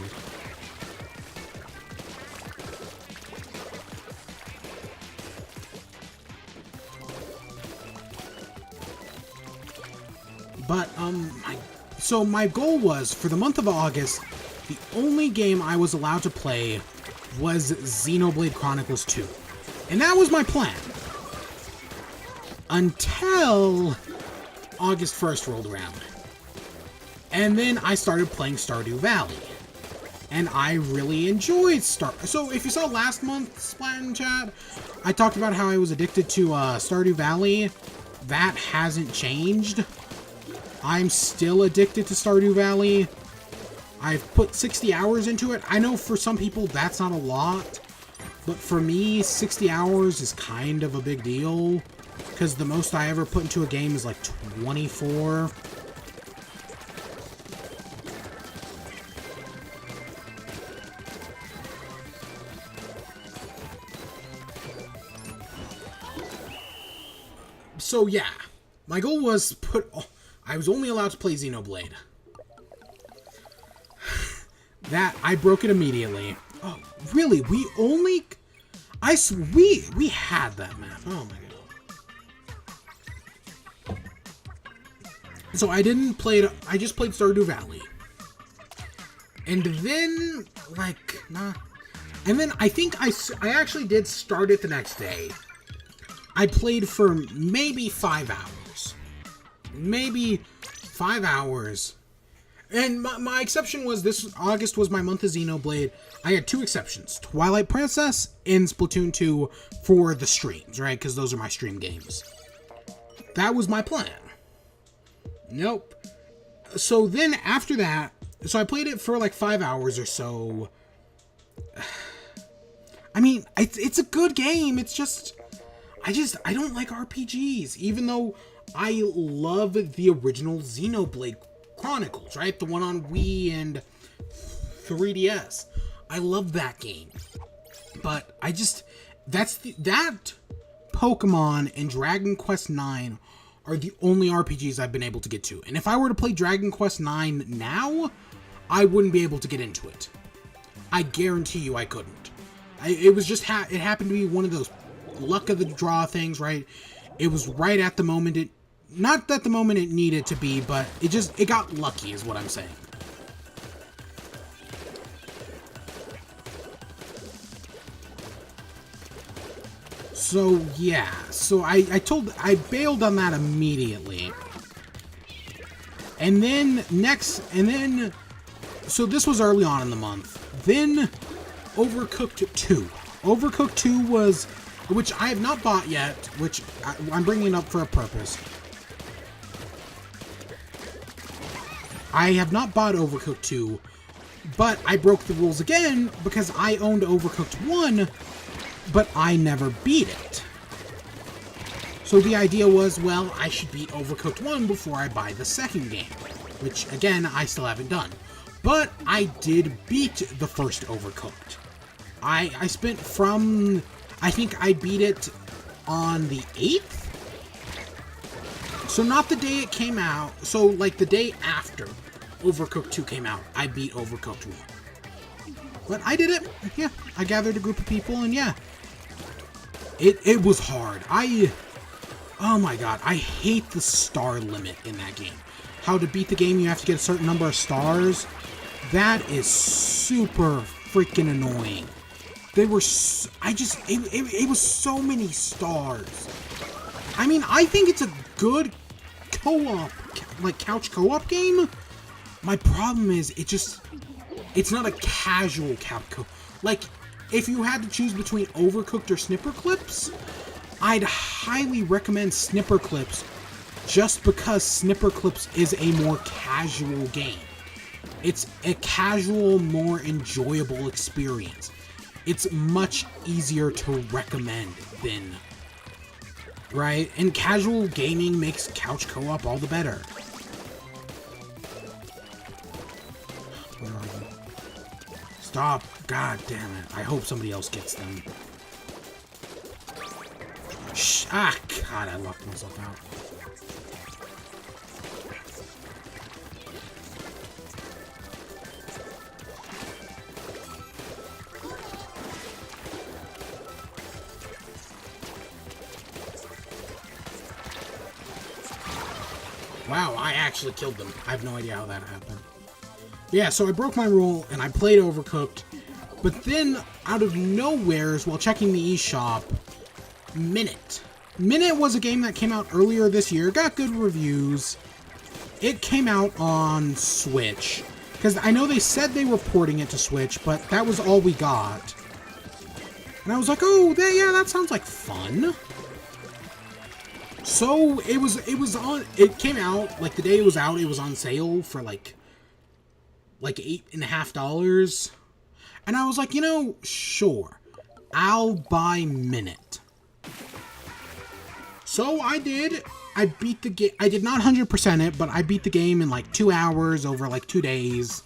S1: But, so my goal was, for the month of August, the only game I was allowed to play was Xenoblade Chronicles 2. And that was my plan. Until August 1st rolled around. And then I started playing Stardew Valley. And I really enjoyed So if you saw last month's Splat in chat, I talked about how I was addicted to Stardew Valley. That hasn't changed. I'm still addicted to Stardew Valley. I've put 60 hours into it. I know for some people that's not a lot, but for me, 60 hours is kind of a big deal, because the most I ever put into a game is like 24. So yeah, my goal was I was only allowed to play Xenoblade. That, I broke it immediately. Oh, really? We only... We had that map. Oh my god. So I didn't play it, I just played Stardew Valley. And then, like, nah. And then I think I actually did start it the next day. I played for maybe 5 hours. Maybe 5 hours. And my exception was, this August was my month of Xenoblade. I had 2 exceptions. Twilight Princess and Splatoon 2 for the streams, right? Because those are my stream games. That was my plan. Nope. So then after that, so I played it for like 5 hours or so. I mean, it's a good game. It's just, I don't like RPGs, even though I love the original Xenoblade Chronicles, right? The one on Wii and 3DS. I love that game. But I just, that Pokemon and Dragon Quest IX are the only RPGs I've been able to get to. And if I were to play Dragon Quest IX now, I wouldn't be able to get into it. I guarantee you I couldn't. It was just, it happened to be one of those luck of the draw things, right? It was right at the moment not at the moment it needed to be, but it got lucky is what I'm saying. So yeah, so I bailed on that immediately. And then so this was early on in the month. Then Overcooked 2. Overcooked 2 was, which I have not bought yet, which I'm bringing up for a purpose. I have not bought Overcooked 2, but I broke the rules again because I owned Overcooked 1, but I never beat it. So the idea was, well, I should beat Overcooked 1 before I buy the second game, which, again, I still haven't done. But I did beat the first Overcooked. I spent from I think I beat it on the 8th? So not the day it came out, so like the day after Overcooked 2 came out, I beat Overcooked 1. But I did it, yeah. I gathered a group of people, and yeah. It was hard. Oh my god, I hate the star limit in that game. How to beat the game, you have to get a certain number of stars. That is super freaking annoying. They were, it was so many stars. I mean, I think it's a good co-op, like couch co-op game. My problem is, it's not a casual couch co-op. Like, if you had to choose between Overcooked or Snipper Clips, I'd highly recommend Snipper Clips just because Snipper Clips is a more casual game. It's a casual, more enjoyable experience. It's much easier to recommend than, right? And casual gaming makes couch co-op all the better. Where are you? Stop. God damn it. I hope somebody else gets them. Shh. Ah, God, I locked myself out. Wow, I actually killed them. I have no idea how that happened. Yeah, so I broke my rule, and I played Overcooked, but then, out of nowhere, while checking the eShop, Minute. Minute was a game that came out earlier this year, got good reviews. It came out on Switch, because I know they said they were porting it to Switch, but that was all we got. And I was like, oh, yeah, that sounds like fun. So, it came out, like, the day it was out, it was on sale for, like $8.50. And I was like, you know, sure, I'll buy Minute. So I did. I beat the game. I did not 100% it, but I beat the game in like 2 hours over like 2 days.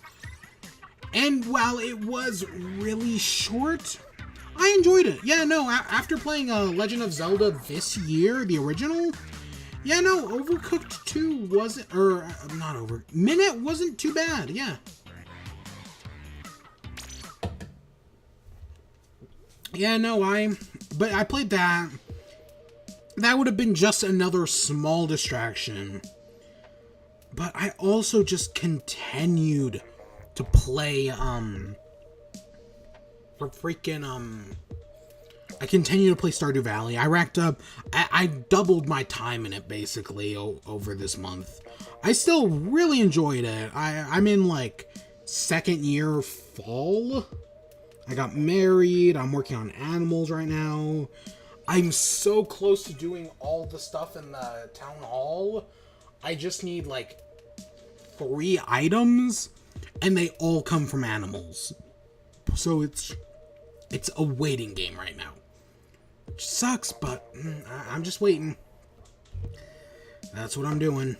S1: And while it was really short, I enjoyed it. Yeah, no, after playing Legend of Zelda this year, the original, yeah, no, Overcooked 2 wasn't, or not Minute wasn't too bad, yeah. Yeah, no, but I played that. That would have been just another small distraction. But I also just continued to play, I continued to play Stardew Valley. I racked up, I doubled my time in it, basically, over this month. I still really enjoyed it. I'm in, like, second year fall. I got married, I'm working on animals right now. I'm so close to doing all the stuff in the town hall. I just need, like, 3 items, and they all come from animals. So it's a waiting game right now. Which sucks, but I'm just waiting. That's what I'm doing.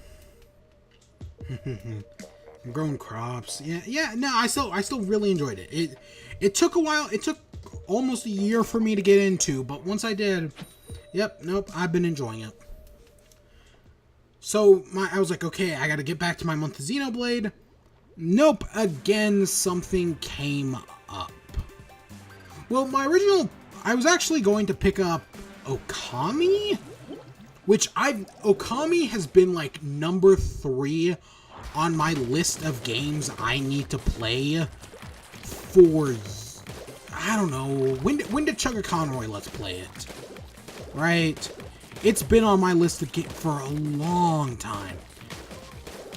S1: I'm growing crops. Yeah, no, I still really enjoyed it. It took a while. It took almost a year for me to get into, but once I did, I've been enjoying it. So I was like, okay, I gotta get back to my month of Xenoblade. Nope, again, something came up. Well, I was actually going to pick up Okami, Okami has been like number 3 on my list of games I need to play for, I don't know, when did Chugga Conroy Let's Play it? Right? It's been on my list for a long time.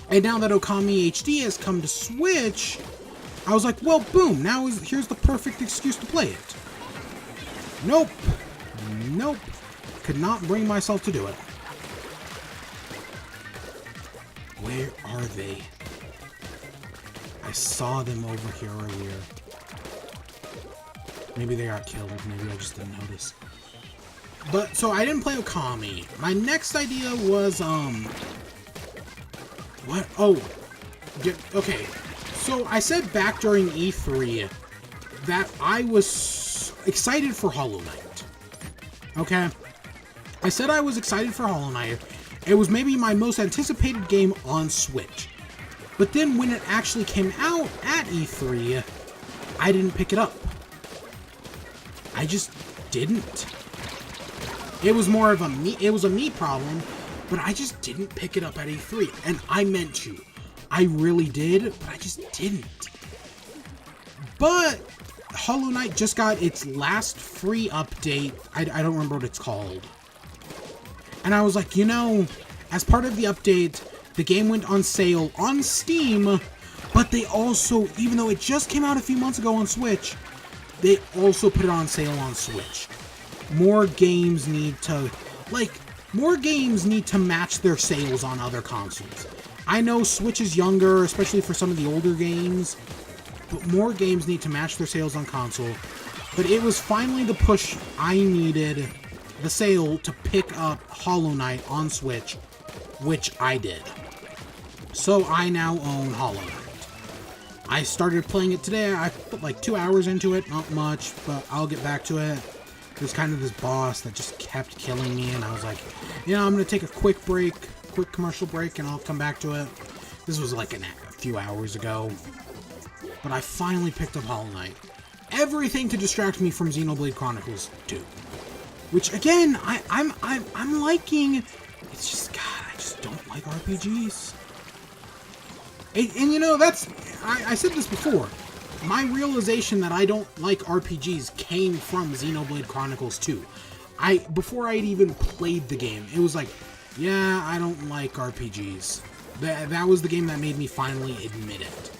S1: And now that Okami HD has come to Switch, I was like, well, boom, here's the perfect excuse to play it. Nope. Could not bring myself to do it. Where are they? I saw them over here earlier. Maybe they got killed. Maybe I just didn't notice. But, so I didn't play Okami. My next idea was, what? Oh. Okay. So, I said back during E3 that I was excited for Hollow Knight. Okay? I said I was excited for Hollow Knight. It was maybe my most anticipated game on Switch. But then when it actually came out at E3, I didn't pick it up. I just didn't. It was more of a me problem, but I just didn't pick it up at E3. And I meant to. I really did, but I just didn't. But Hollow Knight just got its last free update. I don't remember what it's called. And I was like, you know, as part of the update, the game went on sale on Steam, but they also, even though it just came out a few months ago on Switch, they also put it on sale on Switch. More games need to match their sales on other consoles. I know Switch is younger, especially for some of the older games, but more games need to match their sales on console. But it was finally the push I needed, the sale, to pick up Hollow Knight on Switch, which I did. So I now own Hollow Knight. I started playing it today. I put like 2 hours into it, not much, but I'll get back to it. There's kind of this boss that just kept killing me, and I was like, you know, I'm going to take a quick commercial break, and I'll come back to it. This was like a few hours ago. But I finally picked up Hollow Knight. Everything to distract me from Xenoblade Chronicles 2. Which, again, I'm liking. It's just, God, I just don't like RPGs. And you know, I said this before. My realization that I don't like RPGs came from Xenoblade Chronicles 2. Before I'd even played the game, it was like, yeah, I don't like RPGs. That was the game that made me finally admit it.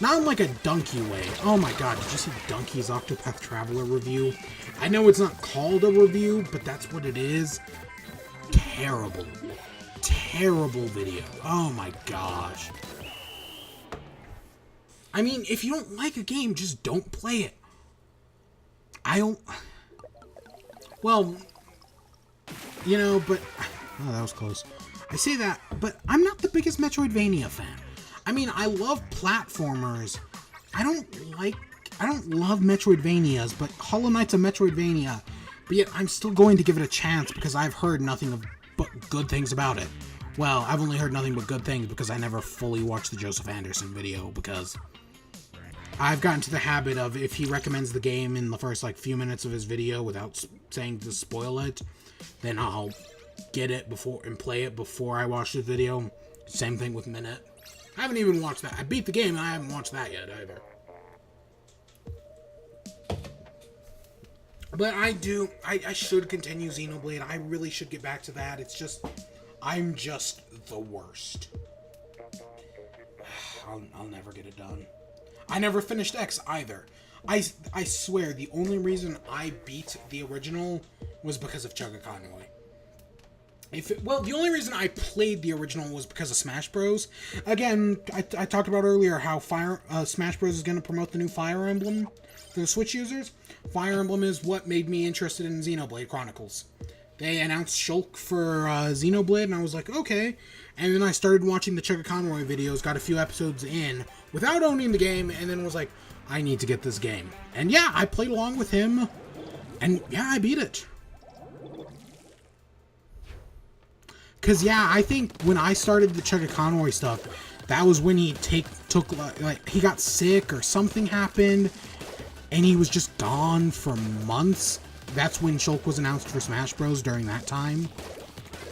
S1: Not in like a donkey way. Oh my god, did you see Donkey's Octopath Traveler review? I know it's not called a review, but that's what it is. Terrible. Terrible video. Oh my gosh. I mean, if you don't like a game, just don't play it. Well, you know, but... Oh, that was close. I say that, but I'm not the biggest Metroidvania fan. I mean, I love platformers. I don't love Metroidvanias, but Hollow Knight's a Metroidvania. But yet, I'm still going to give it a chance because I've heard nothing but good things about it. Well, I've only heard nothing but good things because I never fully watched the Joseph Anderson video, because I've gotten to the habit of, if he recommends the game in the first, like, few minutes of his video without saying to spoil it, then I'll get it and play it before I watch the video. Same thing with Minute. I haven't even watched that. I beat the game and I haven't watched that yet either. But I should continue Xenoblade. I really should get back to that. It's just, I'm just the worst. I'll never get it done. I never finished X either. I swear, the only reason I beat the original was because of Chuggaaconroy. The only reason I played the original was because of Smash Bros. Again, I talked about earlier how Smash Bros. Is going to promote the new Fire Emblem for the Switch users. Fire Emblem is what made me interested in Xenoblade Chronicles. They announced Shulk for Xenoblade, and I was like, okay. And then I started watching the Chuggaaconroy videos, got a few episodes in, without owning the game, and then was like, I need to get this game. And yeah, I played along with him, and yeah, I beat it. Because, yeah, I think when I started the Chuggaaconroy stuff, that was when he he got sick or something happened, and he was just gone for months. That's when Shulk was announced for Smash Bros. During that time.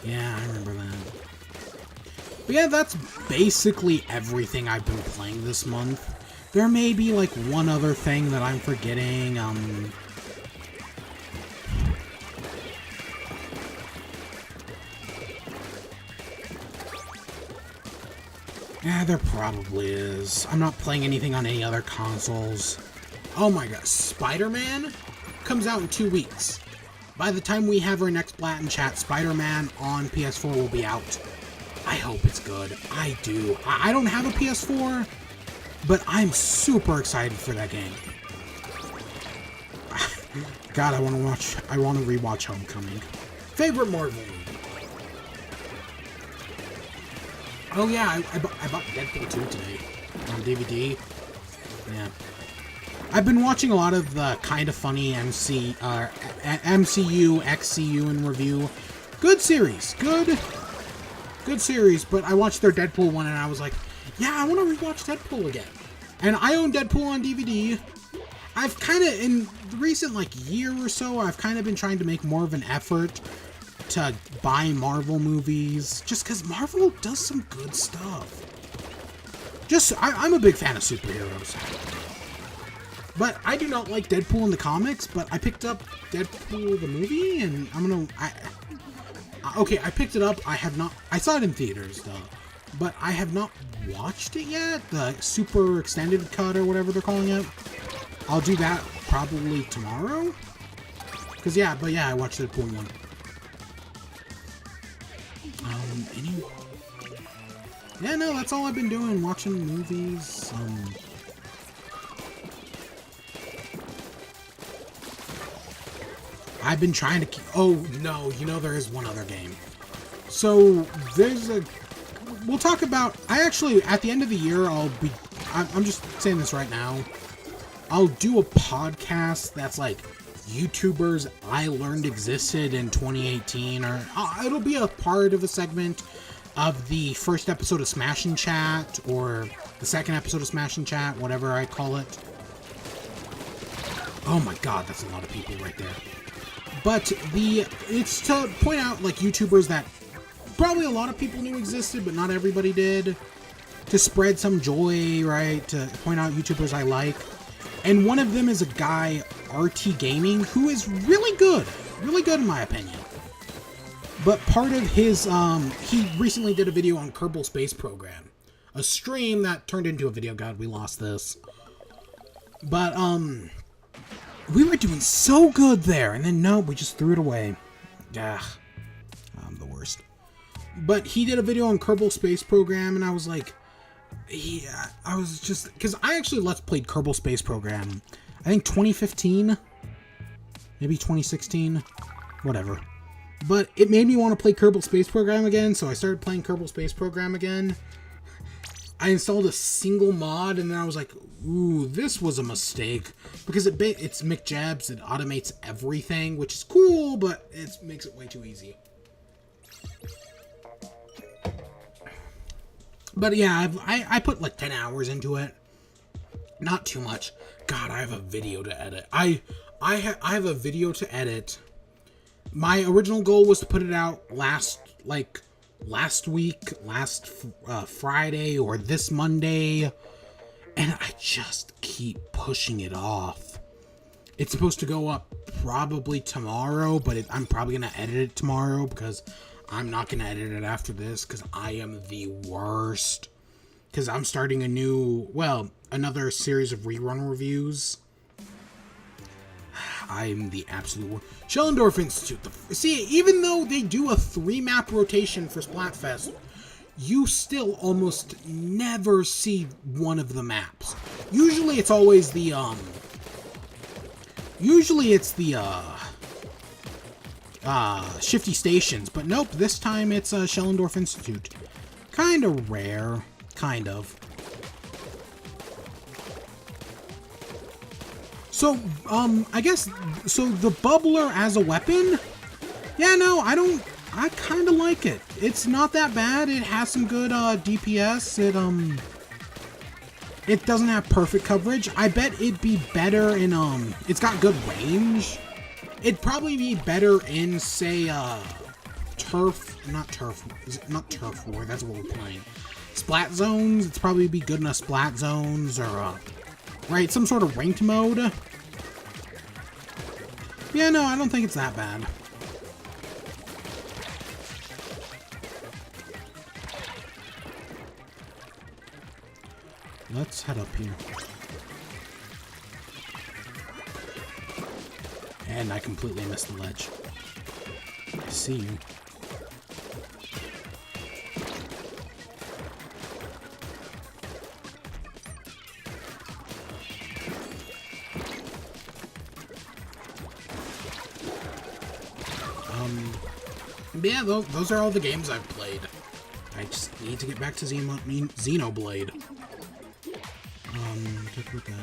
S1: Yeah, I remember that. But yeah, that's basically everything I've been playing this month. There may be, like, one other thing that I'm forgetting, Yeah, there probably is. I'm not playing anything on any other consoles. Oh my god, Spider-Man comes out in 2 weeks. By the time we have our next Splat and Chat, Spider-Man on PS4 will be out. I hope it's good. I do. I don't have a PS4, but I'm super excited for that game. God, I want to rewatch Homecoming. Favorite Marvel movie? Oh yeah, I bought Deadpool 2 today on DVD. Yeah. I've been watching a lot of the kind of funny MCU, XCU in review. Good series. Good series, but I watched their Deadpool one and I was like, yeah, I want to rewatch Deadpool again. And I own Deadpool on DVD. I've kind of, in the recent, year or so, I've kind of been trying to make more of an effort to buy Marvel movies, just because Marvel does some good stuff. I'm a big fan of superheroes. But I do not like Deadpool in the comics, but I picked up Deadpool the movie, and okay, I picked it up. I saw it in theaters, though. But I have not watched it yet. The super extended cut, or whatever they're calling it. I'll do that probably tomorrow. I watched Deadpool 1. Yeah, no, that's all I've been doing. Watching movies, I've been trying to keep... Oh, no, there is one other game. So, we'll talk about... at the end of the year, I'm just saying this right now. I'll do a podcast that's YouTubers I learned existed in 2018, or it'll be a part of a segment of the first episode of Smash and Chat, or the second episode of Smash and Chat, whatever I call it. Oh my god, that's a lot of people right there. But it's to point out YouTubers that probably a lot of people knew existed, but not everybody did. To spread some joy, right? To point out YouTubers I like. And one of them is a guy, RT Gaming, who is really good in my opinion. But part of his, he recently did a video on Kerbal Space Program. A stream that turned into a video. God, we lost this. But, we were doing so good there, and then no, we just threw it away. I'm the worst. But he did a video on Kerbal Space Program, and I was like, yeah, I was just, because I actually Let's Played Kerbal Space Program, I think 2015, maybe 2016, whatever. But it made me want to play Kerbal Space Program again, so I started playing Kerbal Space Program again. I installed a single mod, and then I was like, ooh, this was a mistake. Because it's McJabs, it automates everything, which is cool, but it makes it way too easy. But yeah, I put 10 hours into it. Not too much. God, I have a video to edit. I have a video to edit. My original goal was to put it out last Friday or this Monday, and I just keep pushing it off. It's supposed to go up probably tomorrow, but I'm probably going to edit it tomorrow because I'm not going to edit it after this because I am the worst. Because I'm starting another series of rerun reviews. I'm the absolute worst. Schellendorf Institute. See, even though they do a 3-map rotation for Splatfest, you still almost never see one of the maps. Usually it's always the, Shifty Stations, but nope, this time it's Schellendorf Institute. Kinda rare. Kind of. So, I guess, so the bubbler as a weapon? Yeah, no, I kind of like it. It's not that bad. It has some good, DPS. It doesn't have perfect coverage. I bet it'd be better in, it's got good range. It'd probably be better in, say, not Turf War, that's what we're playing. Splat zones, it's probably be good in a Splat zones, or, right, some sort of ranked mode. Yeah, no, I don't think it's that bad. Let's head up here. And I completely missed the ledge. I see you. Yeah, those are all the games I've played. I just need to get back to Xenoblade. Take a look at...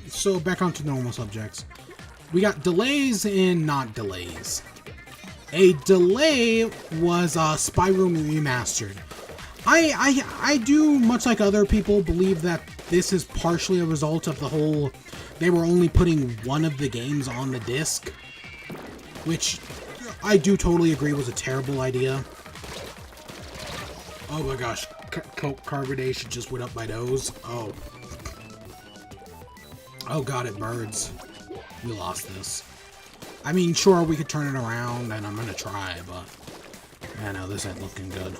S1: So back onto normal subjects. We got delays and not delays. A delay was Spyro Remastered. I do, much like other people, believe that this is partially a result of the whole, they were only putting one of the games on the disc, which I do totally agree was a terrible idea. Oh my gosh, carbonation just went up my nose. Oh god, it burns. We lost this. I mean, sure, we could turn it around, and I'm gonna try, but I know this ain't looking good.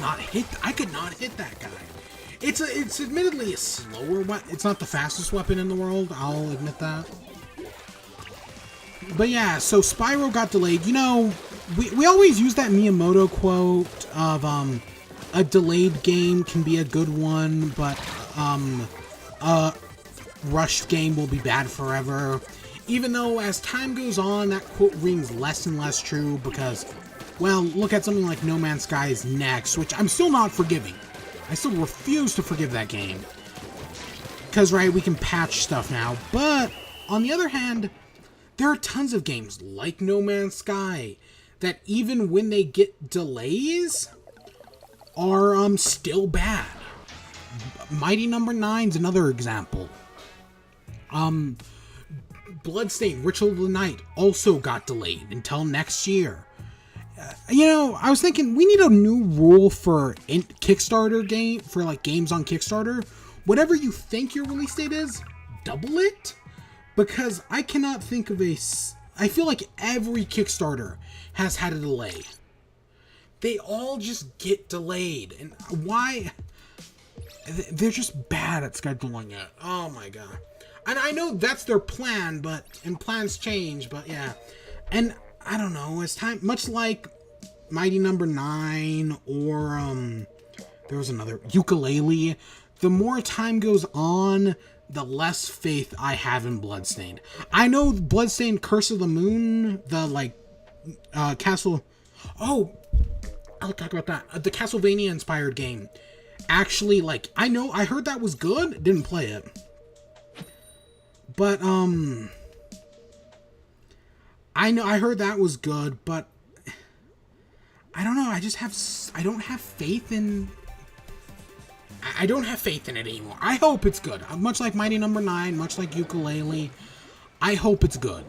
S1: God, I could not hit that guy. It's admittedly a slower weapon. It's not the fastest weapon in the world, I'll admit that. But yeah, so Spyro got delayed. You know, we always use that Miyamoto quote of, a delayed game can be a good one, but, a rushed game will be bad forever. Even though, as time goes on, that quote rings less and less true because, well, look at something like No Man's Sky's Next, which I'm still not forgiving. I still refuse to forgive that game. Because, right, we can patch stuff now. But, on the other hand, there are tons of games like No Man's Sky that even when they get delays are still bad. Mighty Number 9's another example. Bloodstained Ritual of the Night also got delayed until next year. You know, I was thinking we need a new rule for Kickstarter game, for like games on Kickstarter. Whatever you think your release date is, double it. Because I cannot think of I feel like every Kickstarter has had a delay. They all just get delayed. And why? They're just bad at scheduling it. Oh my god. And I know that's their plan, and plans change, but yeah. And I don't know, as time, much like Mighty Number 9 or, there was another, Yooka-Laylee, the more time goes on, the less faith I have in Bloodstained. I know Bloodstained Curse of the Moon, the, Castle... Oh! I'll talk about that. The Castlevania-inspired game. Actually, I heard that was good, didn't play it. But, I heard that was good, but I don't know, I don't have faith in it anymore. I hope it's good. Much like Mighty Number 9, much like Yooka-Laylee, I hope it's good.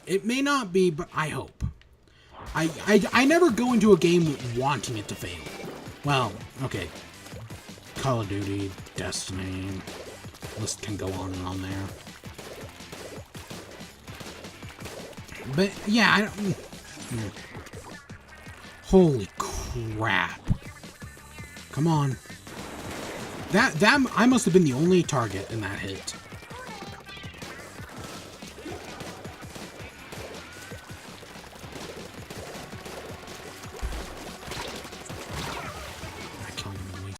S1: It may not be, but I hope. I never go into a game wanting it to fail. Well, okay. Call of Duty, Destiny, list can go on and on there. But yeah, I don't. Holy crap! Come on. That I must have been the only target in that hit.